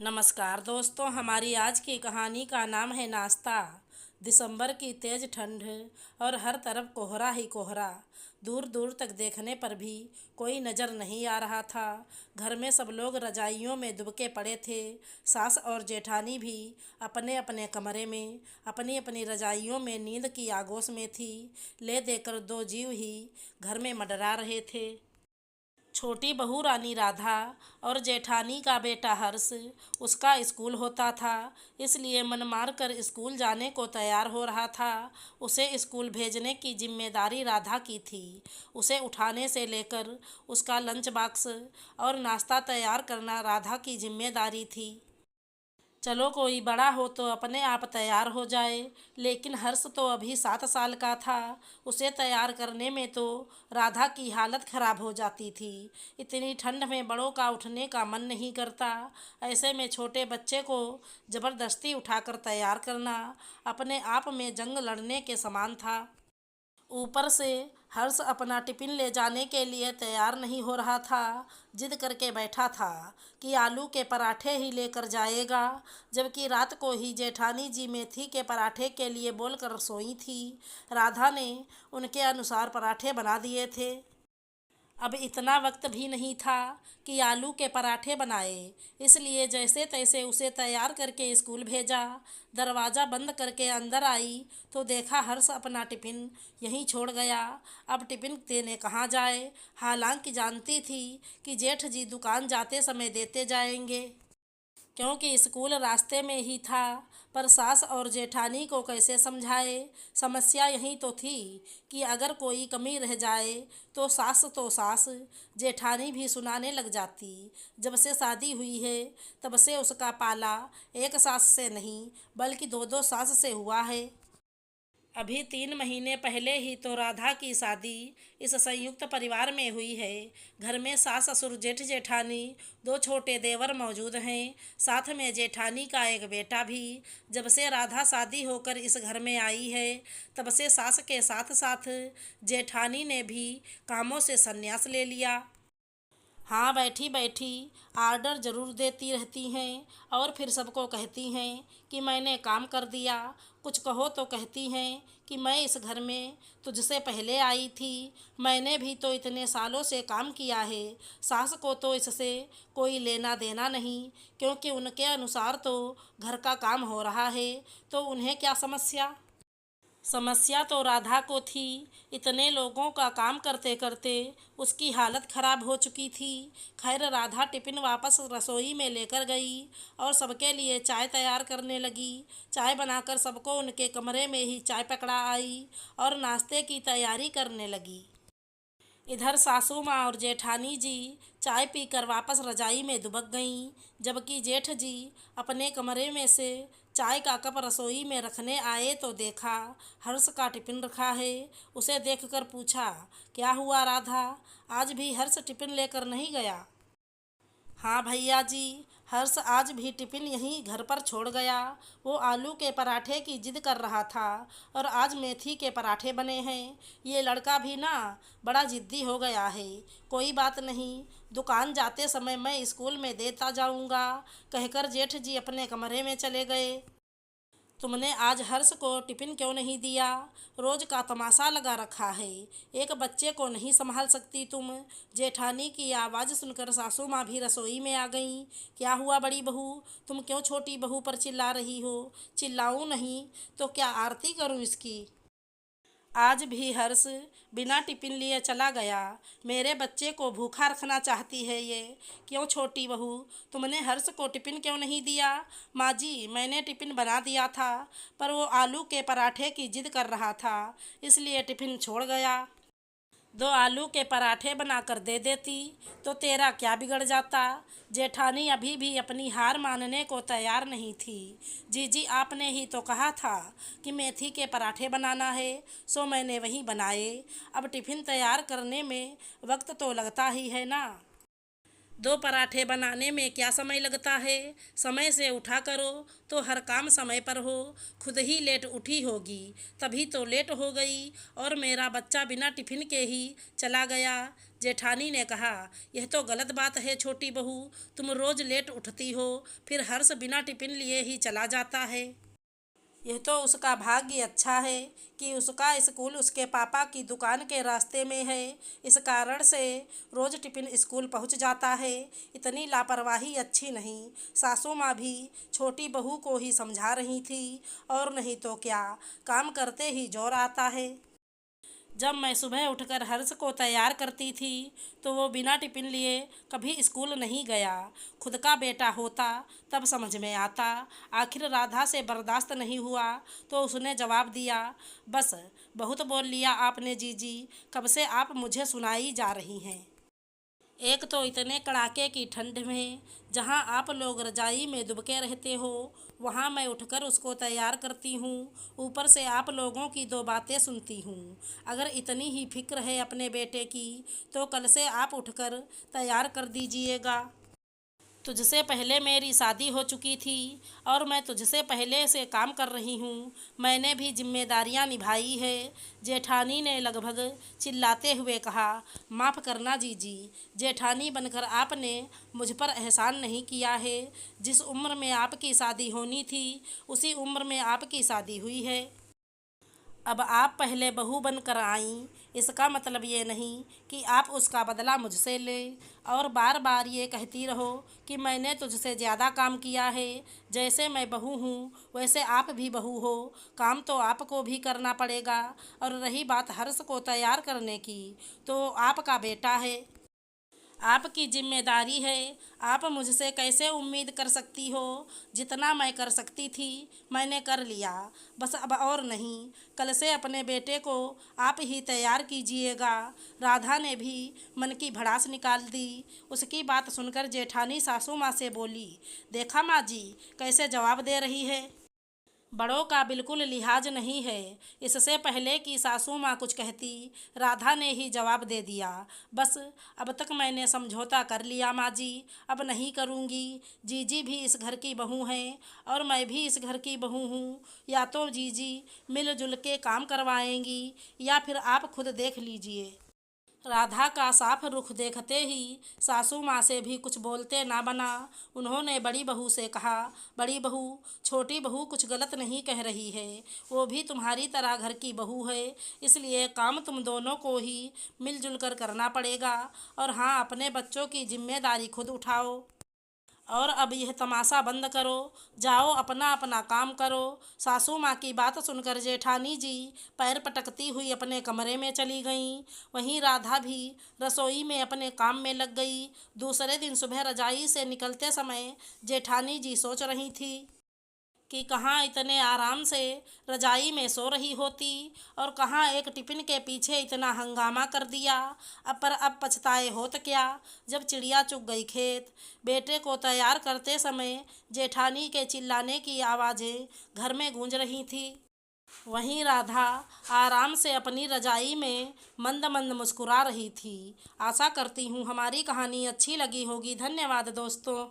नमस्कार दोस्तों, हमारी आज की कहानी का नाम है नाश्ता। दिसंबर की तेज ठंड और हर तरफ कोहरा ही कोहरा। दूर दूर तक देखने पर भी कोई नज़र नहीं आ रहा था। घर में सब लोग रजाइयों में दुबके पड़े थे। सास और जेठानी भी अपने अपने कमरे में अपनी अपनी रजाइयों में नींद की आगोश में थी। ले देकर दो जीव ही घर में मंडरा रहे थे। छोटी बहू रानी राधा और जेठानी का बेटा हर्ष। उसका स्कूल होता था, इसलिए मन मार कर स्कूल जाने को तैयार हो रहा था। उसे स्कूल भेजने की जिम्मेदारी राधा की थी। उसे उठाने से लेकर उसका लंच बॉक्स और नाश्ता तैयार करना राधा की जिम्मेदारी थी। चलो, कोई बड़ा हो तो अपने आप तैयार हो जाए, लेकिन हर्ष तो अभी 7 साल का था। उसे तैयार करने में तो राधा की हालत खराब हो जाती थी। इतनी ठंड में बड़ों का उठने का मन नहीं करता। ऐसे में छोटे बच्चे को ज़बरदस्ती उठाकर तैयार करना अपने आप में जंग लड़ने के समान था। ऊपर से हर्ष अपना टिफिन ले जाने के लिए तैयार नहीं हो रहा था। जिद करके बैठा था कि आलू के पराठे ही लेकर जाएगा, जबकि रात को ही जेठानी जी मेथी के पराठे के लिए बोलकर सोई थी। राधा ने उनके अनुसार पराठे बना दिए थे। अब इतना वक्त भी नहीं था कि आलू के पराठे बनाए, इसलिए जैसे तैसे उसे तैयार करके स्कूल भेजा। दरवाज़ा बंद करके अंदर आई तो देखा हर्ष अपना टिफ़िन यहीं छोड़ गया। अब टिफ़िन देने कहाँ जाए, हालांकि जानती थी कि जेठ जी दुकान जाते समय देते जाएंगे, क्योंकि स्कूल रास्ते में ही था। पर सास और जेठानी को कैसे समझाए। समस्या यही तो थी कि अगर कोई कमी रह जाए तो सास जेठानी भी सुनाने लग जाती। जब से शादी हुई है तब से उसका पाला एक सास से नहीं बल्कि दो दो सास से हुआ है। अभी 3 महीने पहले ही तो राधा की शादी इस संयुक्त परिवार में हुई है। घर में सास ससुर जेठ जेठानी, 2 छोटे देवर मौजूद हैं, साथ में जेठानी का एक बेटा भी। जब से राधा शादी होकर इस घर में आई है तब से सास के साथ साथ जेठानी ने भी कामों से संन्यास ले लिया। हाँ, बैठी बैठी आर्डर ज़रूर देती रहती हैं और फिर सबको कहती हैं कि मैंने काम कर दिया। कुछ कहो तो कहती हैं कि मैं इस घर में तुझसे पहले आई थी, मैंने भी तो इतने सालों से काम किया है। सास को तो इससे कोई लेना देना नहीं, क्योंकि उनके अनुसार तो घर का काम हो रहा है, तो उन्हें क्या समस्या। समस्या तो राधा को थी। इतने लोगों का काम करते करते उसकी हालत खराब हो चुकी थी। खैर, राधा टिफ़िन वापस रसोई में लेकर गई और सबके लिए चाय तैयार करने लगी। चाय बनाकर सबको उनके कमरे में ही चाय पकड़ा आई और नाश्ते की तैयारी करने लगी। इधर सासू माँ और जेठानी जी चाय पीकर वापस रजाई में दुबक गईं, जबकि जेठ जी अपने कमरे में से चाय का कप रसोई में रखने आए तो देखा हर्ष का टिफ़िन रखा है। उसे देखकर पूछा, क्या हुआ राधा, आज भी हर्ष टिफ़िन लेकर नहीं गया। हाँ भैया जी, हर्ष आज भी टिफ़िन यहीं घर पर छोड़ गया। वो आलू के पराठे की जिद कर रहा था और आज मेथी के पराठे बने हैं। ये लड़का भी ना बड़ा जिद्दी हो गया है। कोई बात नहीं, दुकान जाते समय मैं स्कूल में देता जाऊंगा, कहकर जेठ जी अपने कमरे में चले गए। तुमने आज हर्ष को टिफ़िन क्यों नहीं दिया? रोज का तमाशा लगा रखा है, एक बच्चे को नहीं संभाल सकती तुम। जेठानी की आवाज़ सुनकर सासू माँ भी रसोई में आ गईं। क्या हुआ बड़ी बहू, तुम क्यों छोटी बहू पर चिल्ला रही हो? चिल्लाऊं नहीं तो क्या आरती करूं इसकी? आज भी हर्ष बिना टिफ़िन लिए चला गया। मेरे बच्चे को भूखा रखना चाहती है ये। क्यों छोटी बहू, तुमने हर्ष को टिफ़िन क्यों नहीं दिया? माँ जी, मैंने टिफ़िन बना दिया था, पर वो आलू के पराठे की जिद कर रहा था, इसलिए टिफ़िन छोड़ गया। 2 आलू के पराठे बनाकर दे देती तो तेरा क्या बिगड़ जाता। जेठानी अभी भी अपनी हार मानने को तैयार नहीं थी। जीजी, आपने ही तो कहा था कि मेथी के पराठे बनाना है, सो मैंने वही बनाए। अब टिफ़िन तैयार करने में वक्त तो लगता ही है ना। दो पराठे बनाने में क्या समय लगता है। समय से उठा करो तो हर काम समय पर हो। खुद ही लेट उठी होगी तभी तो लेट हो गई। और मेरा बच्चा बिना टिफिन के ही चला गया। जेठानी ने कहा, यह तो गलत बात है छोटी बहू, तुम रोज लेट उठती हो, फिर हर्ष बिना टिफिन लिए ही चला जाता है। यह तो उसका भाग्य अच्छा है कि उसका स्कूल उसके पापा की दुकान के रास्ते में है। इस कारण से रोज टिफिन स्कूल पहुंच जाता है। इतनी लापरवाही अच्छी नहीं। सासू माँ भी छोटी बहू को ही समझा रही थी। और नहीं तो क्या, काम करते ही जोर आता है। जब मैं सुबह उठकर हर्ष को तैयार करती थी तो वो बिना टिफिन लिए कभी स्कूल नहीं गया। खुद का बेटा होता तब समझ में आता। आखिर राधा से बर्दाश्त नहीं हुआ तो उसने जवाब दिया, बस बहुत बोल लिया आपने जीजी, कब से आप मुझे सुनाई जा रही हैं। एक तो इतने कड़ाके की ठंड में जहाँ आप लोग रजाई में दुबके रहते हो, वहाँ मैं उठकर उसको तैयार करती हूँ। ऊपर से आप लोगों की दो बातें सुनती हूँ। अगर इतनी ही फिक्र है अपने बेटे की तो कल से आप उठकर तैयार कर दीजिएगा। तुझसे पहले मेरी शादी हो चुकी थी और मैं तुझसे पहले से काम कर रही हूँ। मैंने भी जिम्मेदारियाँ निभाई है। जेठानी ने लगभग चिल्लाते हुए कहा, माफ़ करना जीजी, जेठानी बनकर आपने मुझ पर एहसान नहीं किया है। जिस उम्र में आपकी शादी होनी थी उसी उम्र में आपकी शादी हुई है। अब आप पहले बहू बनकर आईं, इसका मतलब ये नहीं कि आप उसका बदला मुझसे लें और बार बार ये कहती रहो कि मैंने तुझसे ज़्यादा काम किया है। जैसे मैं बहू हूँ वैसे आप भी बहू हो, काम तो आपको भी करना पड़ेगा। और रही बात हर्ष को तैयार करने की, तो आपका बेटा है, आपकी जिम्मेदारी है। आप मुझसे कैसे उम्मीद कर सकती हो। जितना मैं कर सकती थी मैंने कर लिया, बस अब और नहीं। कल से अपने बेटे को आप ही तैयार कीजिएगा। राधा ने भी मन की भड़ास निकाल दी। उसकी बात सुनकर जेठानी सासू माँ से बोली, देखा माँ जी कैसे जवाब दे रही है। बड़ों का बिल्कुल लिहाज नहीं है। इससे पहले कि सासू माँ कुछ कहती, राधा ने ही जवाब दे दिया, बस अब तक मैंने समझौता कर लिया माँ जी, अब नहीं करूँगी। जीजी भी इस घर की बहू हैं और मैं भी इस घर की बहू हूँ। या तो जीजी मिलजुल के काम करवाएंगी या फिर आप खुद देख लीजिए। राधा का साफ रुख देखते ही सासू माँ से भी कुछ बोलते ना बना। उन्होंने बड़ी बहू से कहा, बड़ी बहू, छोटी बहू कुछ गलत नहीं कह रही है, वो भी तुम्हारी तरह घर की बहू है, इसलिए काम तुम दोनों को ही मिलजुल कर करना पड़ेगा। और हाँ, अपने बच्चों की जिम्मेदारी खुद उठाओ। और अब यह तमाशा बंद करो, जाओ अपना अपना काम करो। सासू माँ की बात सुनकर जेठानी जी पैर पटकती हुई अपने कमरे में चली गईं। वहीं राधा भी रसोई में अपने काम में लग गई। दूसरे दिन सुबह रजाई से निकलते समय जेठानी जी सोच रही थी कि कहाँ इतने आराम से रजाई में सो रही होती और कहाँ एक टिफ़िन के पीछे इतना हंगामा कर दिया। अब पछताए होत क्या जब चिड़िया चुग गई खेत। बेटे को तैयार करते समय जेठानी के चिल्लाने की आवाज़ें घर में गूंज रही थी। वहीं राधा आराम से अपनी रजाई में मंद मंद मुस्कुरा रही थी। आशा करती हूँ हमारी कहानी अच्छी लगी होगी। धन्यवाद दोस्तों।